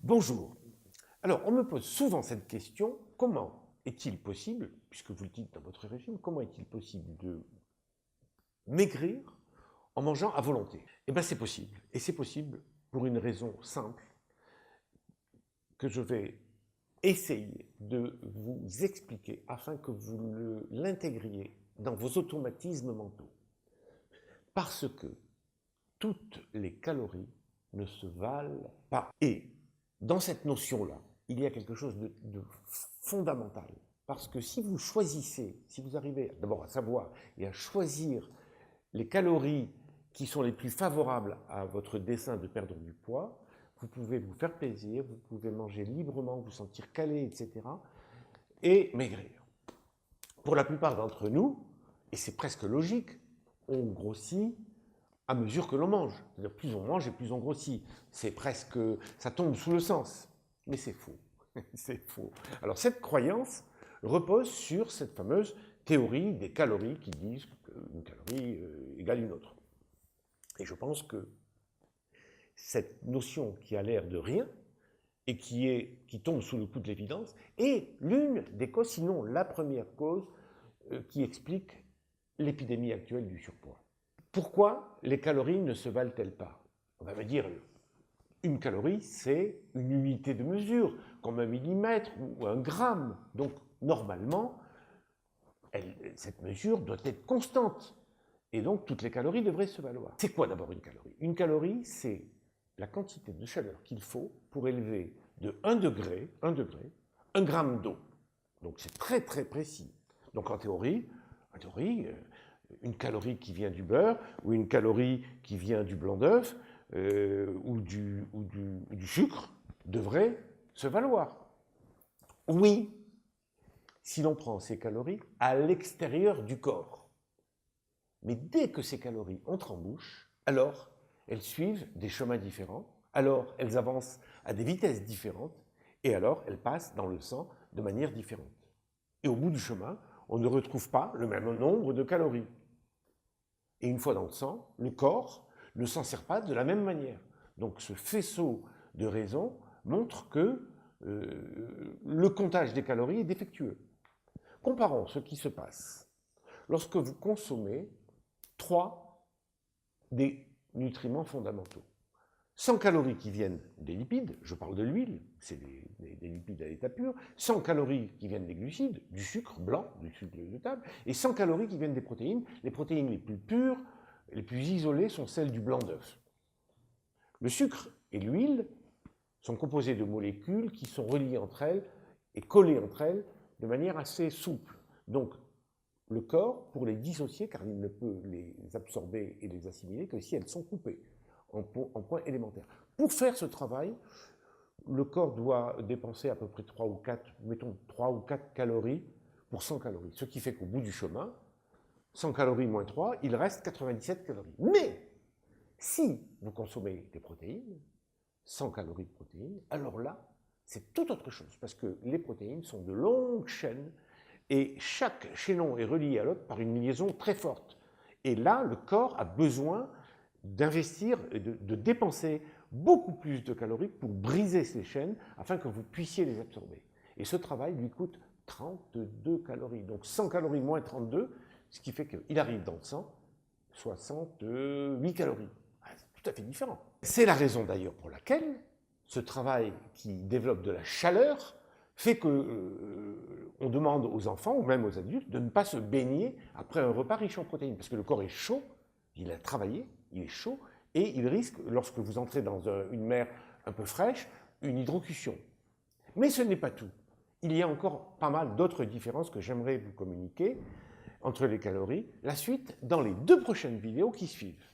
Bonjour. Alors, on me pose souvent cette question, comment est-il possible, puisque vous le dites dans votre régime, comment est-il possible de maigrir en mangeant à volonté? Eh bien, c'est possible. Et c'est possible pour une raison simple que je vais essayer de vous expliquer afin que vous l'intégriez dans vos automatismes mentaux. Parce que toutes les calories ne se valent pas. Et dans cette notion-là, il y a quelque chose de fondamental. Parce que si vous choisissez, si vous arrivez d'abord à savoir et à choisir les calories qui sont les plus favorables à votre dessein de perdre du poids, vous pouvez vous faire plaisir, vous pouvez manger librement, vous sentir calé, etc. et maigrir. Pour la plupart d'entre nous, et c'est presque logique, on grossit à mesure que l'on mange. C'est-à-dire plus on mange et plus on grossit. C'est presque, ça tombe sous le sens. Mais c'est faux. C'est faux. Alors cette croyance repose sur cette fameuse théorie des calories qui disent qu'une calorie égale une autre. Et je pense que cette notion qui a l'air de rien et qui tombe sous le coup de l'évidence est l'une des causes, sinon la première cause, qui explique l'épidémie actuelle du surpoids. Pourquoi les calories ne se valent-elles pas? On va me dire, une calorie, c'est une unité de mesure, comme un millimètre ou un gramme. Donc, normalement, cette mesure doit être constante. Et donc, toutes les calories devraient se valoir. C'est quoi d'abord une calorie? Une calorie, c'est la quantité de chaleur qu'il faut pour élever de 1 degré, 1 gramme d'eau. Donc, c'est très, très précis. Donc, en théorie, une calorie qui vient du beurre ou une calorie qui vient du blanc d'œuf ou du sucre devrait se valoir. Oui, si l'on prend ces calories à l'extérieur du corps. Mais dès que ces calories entrent en bouche, alors elles suivent des chemins différents, alors elles avancent à des vitesses différentes, et alors elles passent dans le sang de manière différente. Et au bout du chemin, on ne retrouve pas le même nombre de calories. Et une fois dans le sang, le corps ne s'en sert pas de la même manière. Donc ce faisceau de raisons montre que le comptage des calories est défectueux. Comparons ce qui se passe lorsque vous consommez 3 des nutriments fondamentaux. 100 calories qui viennent des lipides, je parle de l'huile, c'est des lipides à l'état pur, 100 calories qui viennent des glucides, du sucre blanc, du sucre de table, et 100 calories qui viennent des protéines. Les protéines les plus pures, les plus isolées sont celles du blanc d'œuf. Le sucre et l'huile sont composés de molécules qui sont reliées entre elles et collées entre elles de manière assez souple. Donc, le corps, pour les dissocier, car il ne peut les absorber et les assimiler que si elles sont coupées en points élémentaires. Pour faire ce travail, le corps doit dépenser à peu près 3 ou 4, mettons 3 ou 4 calories pour 100 calories. Ce qui fait qu'au bout du chemin, 100 calories moins 3, il reste 97 calories. Mais, si vous consommez des protéines, 100 calories de protéines, alors là, c'est tout autre chose, parce que les protéines sont de longues chaînes, et chaque chaînon est relié à l'autre par une liaison très forte. Et là, le corps a besoin d'investir et de dépenser beaucoup plus de calories pour briser ces chaînes afin que vous puissiez les absorber. Et ce travail lui coûte 32 calories. Donc 100 calories moins 32, ce qui fait qu'il arrive dans le sang 68 calories. C'est tout à fait différent. C'est la raison d'ailleurs pour laquelle ce travail qui développe de la chaleur fait qu'on demande aux enfants ou même aux adultes de ne pas se baigner après un repas riche en protéines, parce que le corps est chaud, il a travaillé, il est chaud, et il risque, lorsque vous entrez dans une mer un peu fraîche, une hydrocution. Mais ce n'est pas tout. Il y a encore pas mal d'autres différences que j'aimerais vous communiquer entre les calories. La suite dans les 2 prochaines vidéos qui suivent.